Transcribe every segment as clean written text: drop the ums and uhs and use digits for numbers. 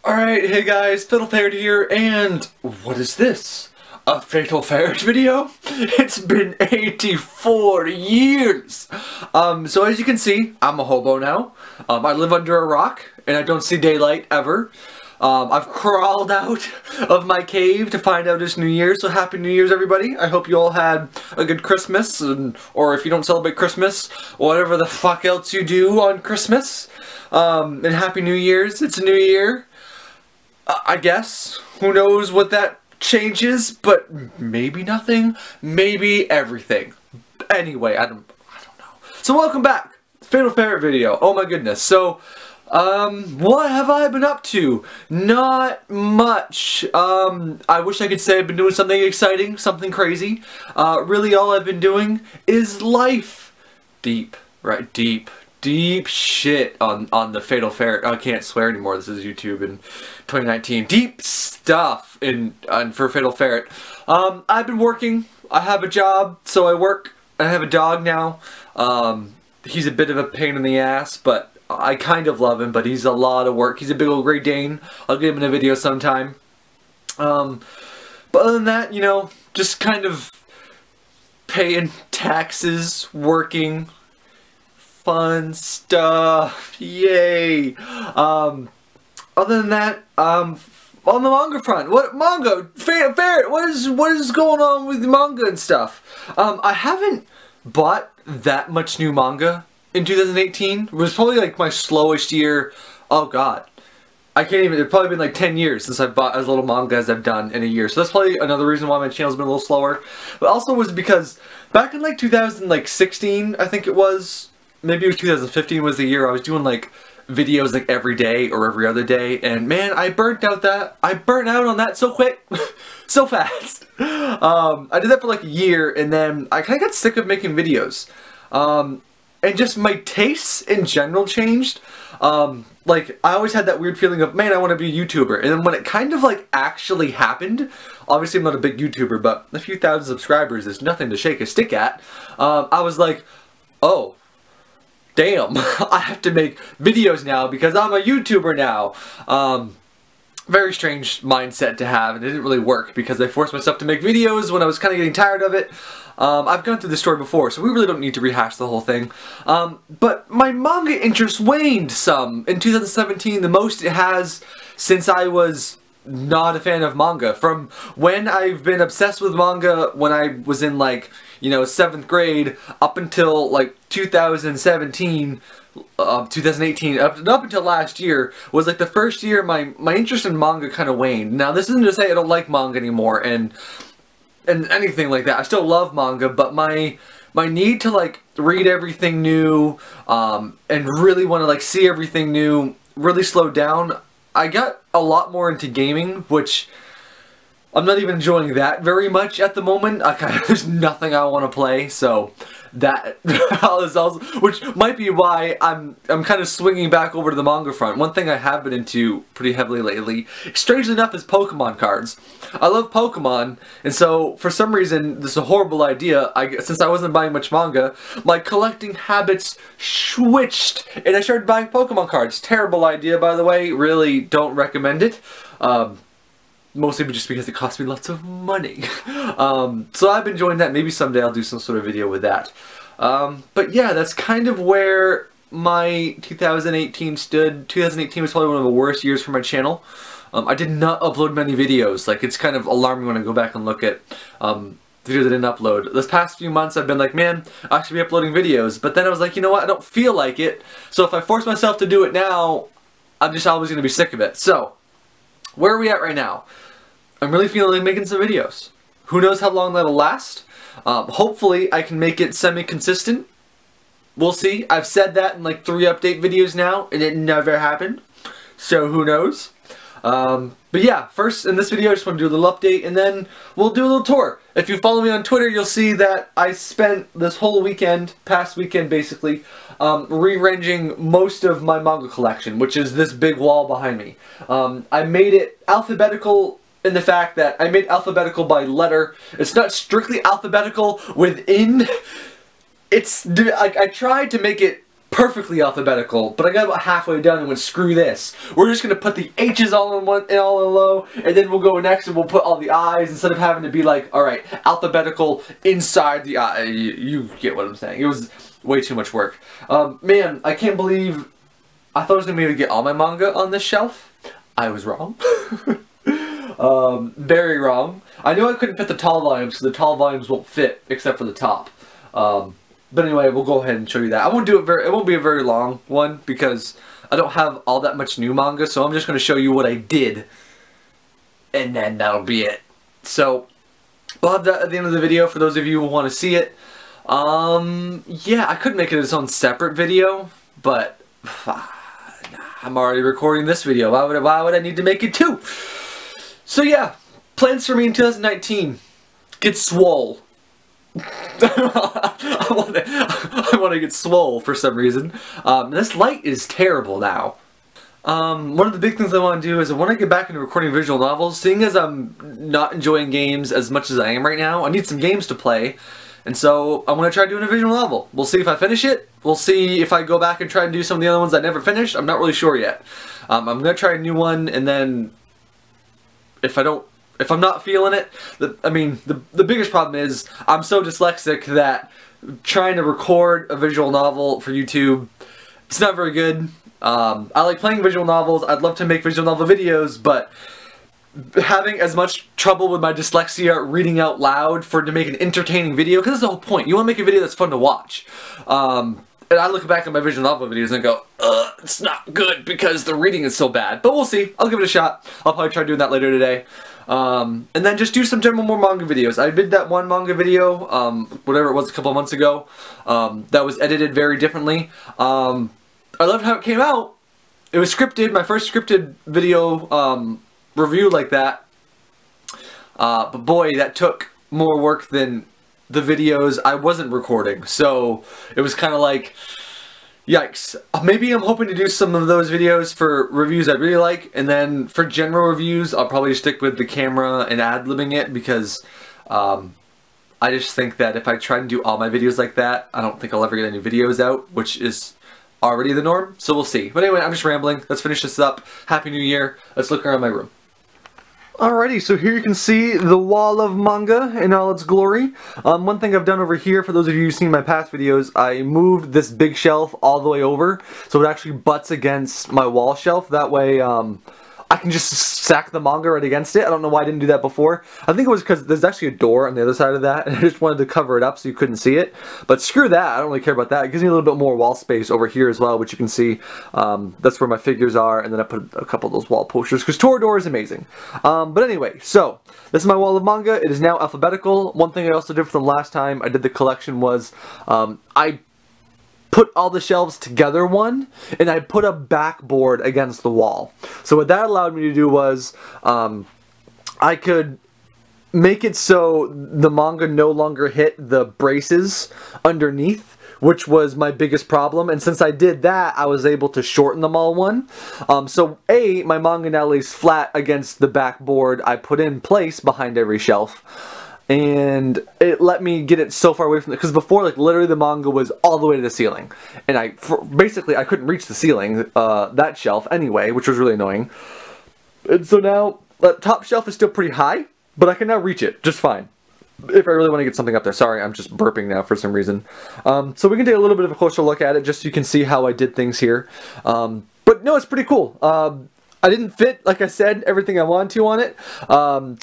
Alright, hey guys, Fatal Ferret here, and what is this? A Fatal Ferret video? It's been 84 years! So as you can see, I'm a hobo now. I live under a rock, and I don't see daylight ever. I've crawled out of my cave to find out it's New Year's, so Happy New Year's everybody. I hope you all had a good Christmas, or if you don't celebrate Christmas, whatever the fuck else you do on Christmas. And Happy New Year's, it's a new year. I guess. Who knows what that changes, but maybe nothing, maybe everything. Anyway, I don't know. So welcome back. Fatal Ferret video. Oh my goodness. So, what have I been up to? Not much. I wish I could say I've been doing something exciting, something crazy. Really all I've been doing is life. Deep, right? Deep shit on the Fatal Ferret. I can't swear anymore. This is YouTube in 2019. Deep stuff for Fatal Ferret. I've been working. I have a job, so I work. I have a dog now. He's a bit of a pain in the ass, but I kind of love him, but he's a lot of work. He's a big old Great Dane. I'll get him in a video sometime. But other than that, you know, just kind of paying taxes, working, fun stuff, yay. Other than that, on the manga front, what manga? Ferret, what is going on with the manga and stuff? I haven't bought that much new manga in 2018. It was probably like my slowest year. Oh god. I can't even, it's probably been like 10 years since I've bought as little manga as I've done in a year. So that's probably another reason why my channel's been a little slower. But also was because back in like 2016, I think it was, maybe it was 2015 was the year I was doing like videos like every day or every other day, and man, I burnt out on that so quick, so fast. I did that for like a year, and then I kind of got sick of making videos. And just my tastes in general changed. Like, I always had that weird feeling of, man, I want to be a YouTuber. And then when it kind of, like, actually happened, obviously I'm not a big YouTuber, but a few thousand subscribers is nothing to shake a stick at. I was like, oh, damn, I have to make videos now because I'm a YouTuber now. Very strange mindset to have, and it didn't really work because I forced myself to make videos when I was kind of getting tired of it. I've gone through this story before, so we really don't need to rehash the whole thing. But my manga interest waned some in 2017, the most it has since I was not a fan of manga. From when I've been obsessed with manga when I was in like, you know, 7th grade up until like 2017, 2018, up until last year was like the first year my interest in manga kind of waned. Now this isn't to say I don't like manga anymore and anything like that. I still love manga, but my need to like read everything new and really want to like see everything new really slowed down. I got a lot more into gaming, which I'm not even enjoying that very much at the moment. There's nothing I want to play, so that is also, which might be why I'm kind of swinging back over to the manga front. One thing I have been into pretty heavily lately, strangely enough, is Pokemon cards. I love Pokemon, and so for some reason, this is a horrible idea. Since I wasn't buying much manga, my collecting habits switched, and I started buying Pokemon cards. Terrible idea, by the way. Really don't recommend it. Mostly just because it cost me lots of money. So I've been enjoying that. Maybe someday I'll do some sort of video with that. But yeah, that's kind of where my 2018 stood. 2018 was probably one of the worst years for my channel. I did not upload many videos. Like, it's kind of alarming when I go back and look at videos I didn't upload. This past few months I've been like, man, I should be uploading videos. But then I was like, you know what, I don't feel like it. So if I force myself to do it now, I'm just always going to be sick of it. So, where are we at right now? I'm really feeling like making some videos. Who knows how long that'll last? Hopefully I can make it semi-consistent. We'll see. I've said that in like 3 update videos now, and it never happened. So who knows? But yeah, first in this video I just want to do a little update, and then we'll do a little tour. If you follow me on Twitter, you'll see that I spent this whole weekend, past weekend basically, rearranging most of my manga collection, which is this big wall behind me. I made it alphabetical in the fact that I made alphabetical by letter. It's not strictly alphabetical within. I tried to make it perfectly alphabetical, but I got about halfway done and went, screw this. We're just gonna put the H's all in one, all in low, and then we'll go next and we'll put all the I's instead of having to be like, all right, alphabetical inside the I. You get what I'm saying. It was way too much work. Man, I can't believe I thought I was gonna be able to get all my manga on this shelf. I was wrong. Very wrong. I knew I couldn't fit the tall volumes because the tall volumes won't fit except for the top. But anyway, we'll go ahead and show you that. I won't do it it won't be a very long one because I don't have all that much new manga, so I'm just going to show you what I did. And then that'll be it. So, we'll have that at the end of the video for those of you who want to see it. Yeah, I could make it its own separate video, but I'm already recording this video. Why would I need to make it two? So yeah, plans for me in 2019. Get swole. I want to get swole for some reason. This light is terrible now. One of the big things I want to do is I want to get back into recording visual novels. Seeing as I'm not enjoying games as much as I am right now, I need some games to play. And so I'm going to try doing a visual novel. We'll see if I finish it. We'll see if I go back and try and do some of the other ones I never finished. I'm not really sure yet. I'm going to try a new one, and then if I'm not feeling it, the biggest problem is I'm so dyslexic that trying to record a visual novel for YouTube, it's not very good. I like playing visual novels. I'd love to make visual novel videos, but having as much trouble with my dyslexia reading out loud to make an entertaining video, because that's the whole point. You want to make a video that's fun to watch. And I look back at my visual novel videos and go, it's not good because the reading is so bad. But we'll see. I'll give it a shot. I'll probably try doing that later today. And then just do some general more manga videos. I did that one manga video, whatever it was, a couple of months ago, that was edited very differently. I loved how it came out. It was scripted, my first scripted video review like that. But boy, that took more work than the videos I wasn't recording. So it was kind of like, yikes. Maybe I'm hoping to do some of those videos for reviews I really like, and then for general reviews I'll probably stick with the camera and ad-libbing it, because I just think that if I try and do all my videos like that, I don't think I'll ever get any videos out, which is already the norm, so we'll see. But anyway, I'm just rambling. Let's finish this up. Happy New Year. Let's look around my room. Alrighty, so here you can see the wall of manga in all its glory. One thing I've done over here, for those of you who've seen my past videos, I moved this big shelf all the way over, so it actually butts against my wall shelf. That way, I can just stack the manga right against it. I don't know why I didn't do that before. I think it was because there's actually a door on the other side of that, and I just wanted to cover it up so you couldn't see it. But screw that, I don't really care about that. It gives me a little bit more wall space over here as well, which you can see. That's where my figures are, and then I put a couple of those wall posters, because Toradora is amazing. But anyway, so, this is my wall of manga. It is now alphabetical. One thing I also did from last time I did the collection was, I put all the shelves together and I put a backboard against the wall. So what that allowed me to do was, I could make it so the manga no longer hit the braces underneath, which was my biggest problem. And since I did that, I was able to shorten them all one. So my manga now lays flat against the backboard I put in place behind every shelf. And it let me get it so far away from it, because before, like, literally the manga was all the way to the ceiling, and basically I couldn't reach the ceiling, that shelf anyway, which was really annoying. And so now the top shelf is still pretty high, but I can now reach it just fine if I really want to get something up there. Sorry, I'm just burping now for some reason. So we can take a little bit of a closer look at it just so you can see how I did things here. But no, it's pretty cool. I didn't fit, like I said, everything I wanted to on it.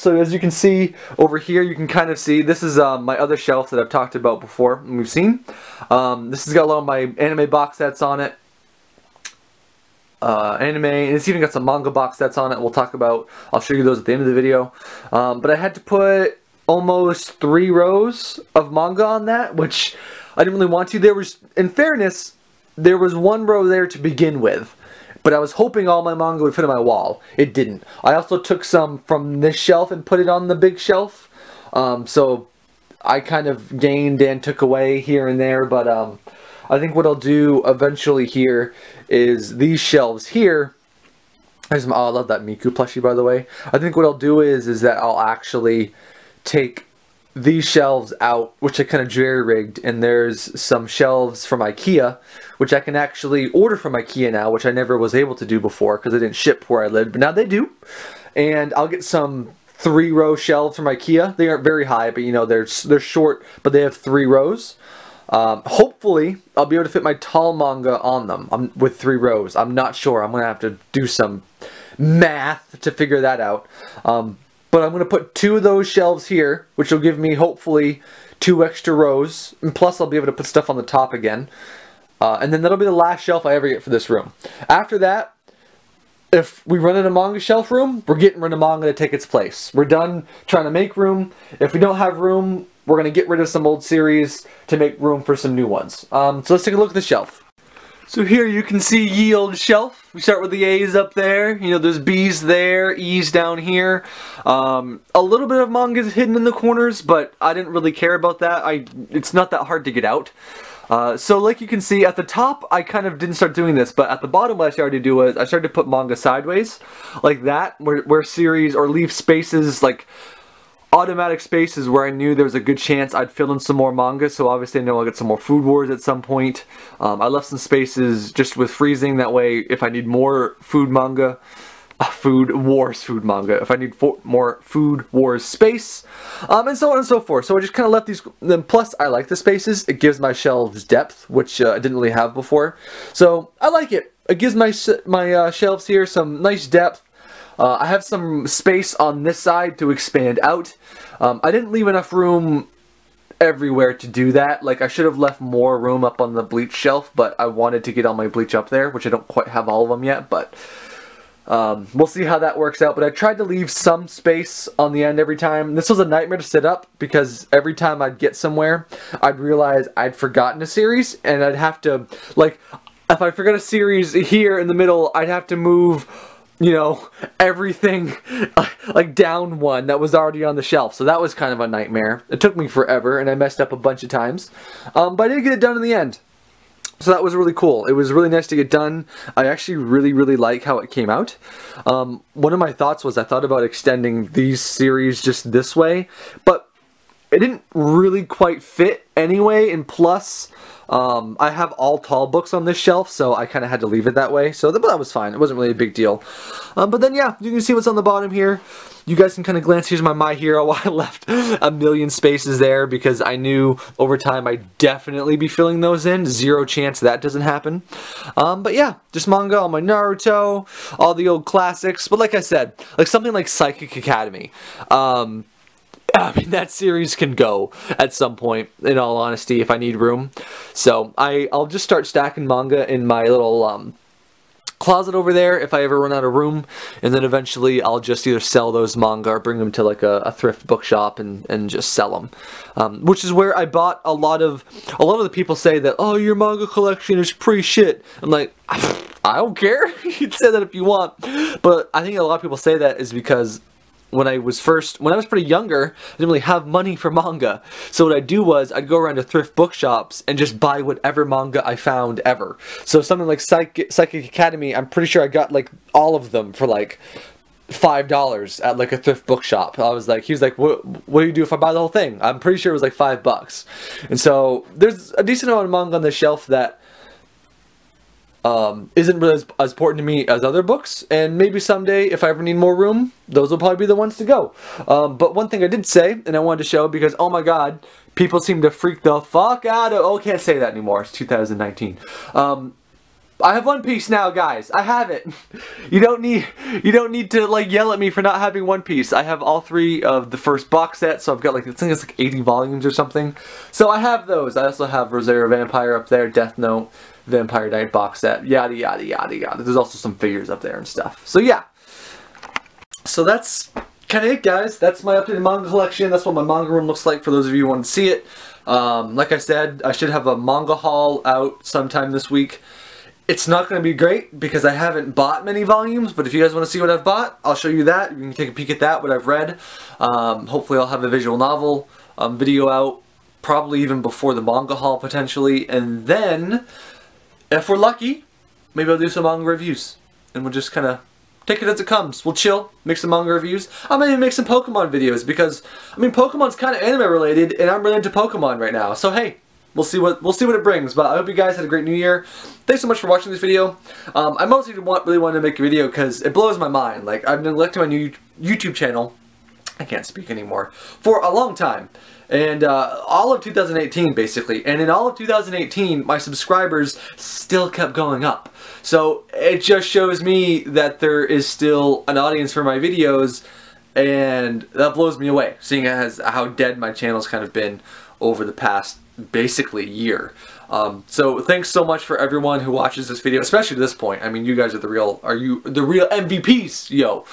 So as you can see over here, you can kind of see, this is my other shelf that I've talked about before and we've seen. This has got a lot of my anime box sets on it. And it's even got some manga box sets on it I'll show you those at the end of the video. But I had to put almost 3 rows of manga on that, which I didn't really want to. There was, in fairness, there was 1 row there to begin with. But I was hoping all my manga would fit on my wall. It didn't. I also took some from this shelf and put it on the big shelf. So I kind of gained and took away here and there. But I think what I'll do eventually here is these shelves here. Oh, I love that Miku plushie, by the way. I think what I'll do is that I'll actually take these shelves out, which I kind of jerry-rigged, and there's some shelves from IKEA, which I can actually order from IKEA now, which I never was able to do before because they didn't ship where I lived, but now they do. And I'll get some 3-row shelves from IKEA. They aren't very high, but you know, they're short, but they have 3 rows. Hopefully, I'll be able to fit my tall manga on them with 3 rows. I'm not sure. I'm going to have to do some math to figure that out. But I'm going to put 2 of those shelves here, which will give me, hopefully, 2 extra rows. And plus, I'll be able to put stuff on the top again. And then that'll be the last shelf I ever get for this room. After that, if we run into manga shelf room, we're getting rid of manga to take its place. We're done trying to make room. If we don't have room, we're going to get rid of some old series to make room for some new ones. So let's take a look at the shelf. So here you can see ye old shelf. We start with the A's up there. You know, there's B's there, E's down here. A little bit of manga is hidden in the corners, but I didn't really care about that. It's not that hard to get out. So like you can see at the top, I kind of didn't start doing this, but at the bottom what I started to do was I started to put manga sideways, like that, where series, or leave spaces, like automatic spaces where I knew there was a good chance I'd fill in some more manga. So obviously I know I'll get some more Food Wars at some point. I left some spaces just with freezing, that way if I need more food manga, Food Wars food manga, if I need more Food Wars space, and so on and so forth. So I just kind of left these. Then plus I like the spaces. It gives my shelves depth, which I didn't really have before. So I like it. It gives my shelves here some nice depth. I have some space on this side to expand out. I didn't leave enough room everywhere to do that. Like, I should have left more room up on the bleach shelf, but I wanted to get all my bleach up there, which I don't quite have all of them yet, but we'll see how that works out. But I tried to leave some space on the end every time. This was a nightmare to set up because every time I'd get somewhere, I'd realize I'd forgotten a series, and I'd have to, like, if I forgot a series here in the middle, I'd have to move, you know, everything like down one that was already on the shelf. So that was kind of a nightmare. It took me forever, and I messed up a bunch of times. But I did get it done in the end. So that was really cool. It was really nice to get done. I actually really like how it came out. One of my thoughts was I thought about extending these series just this way, but it didn't really quite fit anyway, and plus I have all tall books on this shelf, so I kind of had to leave it that way. So that was fine. It wasn't really a big deal. But then yeah, you can see what's on the bottom here. You guys can kind of glance. Here's my Hero. I left a million spaces there because I knew over time I'd definitely be filling those in. 0 chance that doesn't happen. But yeah, just manga, all my Naruto, all the old classics. But like I said, like something like Psychic Academy. I mean, that series can go at some point, in all honesty, if I need room. So I'll just start stacking manga in my little closet over there if I ever run out of room, and then eventually I'll just either sell those manga or bring them to like a thrift bookshop and just sell them. Which is where I bought a lot of the people say that, oh, your manga collection is pretty shit. I'm like, I don't care. You can say that if you want. But I think a lot of people say that is because when I was pretty younger, I didn't really have money for manga. So what I'd do was, I'd go around to thrift bookshops and just buy whatever manga I found ever. So something like Psychic Academy, I'm pretty sure I got like all of them for like $5 at like a thrift bookshop. He was like, what do you do if I buy the whole thing? I'm pretty sure it was like $5. And so there's a decent amount of manga on the shelf that isn't really as important to me as other books, and maybe someday if I ever need more room, those will probably be the ones to go. But one thing I did say, and I wanted to show, because oh my god, people seem to freak the fuck out of, oh, can't say that anymore, it's 2019. I have One Piece now, guys. I have it. You don't need to like yell at me for not having One Piece. I have all 3 of the first box set, so I've got like, I think it's like 80 volumes or something. So I have those. I also have Rosario Vampire up there, Death Note, Vampire Knight box set, yada yada yada yada. There's also some figures up there and stuff. So yeah. So that's kind of it, guys. That's my updated manga collection. That's what my manga room looks like for those of you who want to see it. Like I said, I should have a manga haul out sometime this week. It's not going to be great because I haven't bought many volumes, but if you guys want to see what I've bought, I'll show you that. You can take a peek at that, what I've read. Hopefully I'll have a visual novel video out, probably even before the manga haul potentially, and then if we're lucky, maybe I'll do some manga reviews, and we'll just kind of take it as it comes. We'll chill, make some manga reviews. I might even make some Pokemon videos because, I mean, Pokemon's kind of anime related, and I'm really into Pokemon right now. So hey, we'll see what it brings. But I hope you guys had a great New Year. Thanks so much for watching this video. I mostly really wanted to make a video because it blows my mind. Like, I've neglected my new YouTube channel. I can't speak anymore for a long time. And all of 2018 basically, and in all of 2018 my subscribers still kept going up. So it just shows me that there is still an audience for my videos, and that blows me away, seeing as how dead my channel's kind of been over the past basically year. So thanks so much for everyone who watches this video, especially to this point. I mean, you guys are the real MVPs, yo,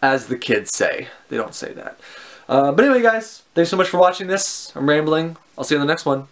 as the kids say. They don't say that. But anyway, guys, thanks so much for watching this. I'm rambling. I'll see you on the next one.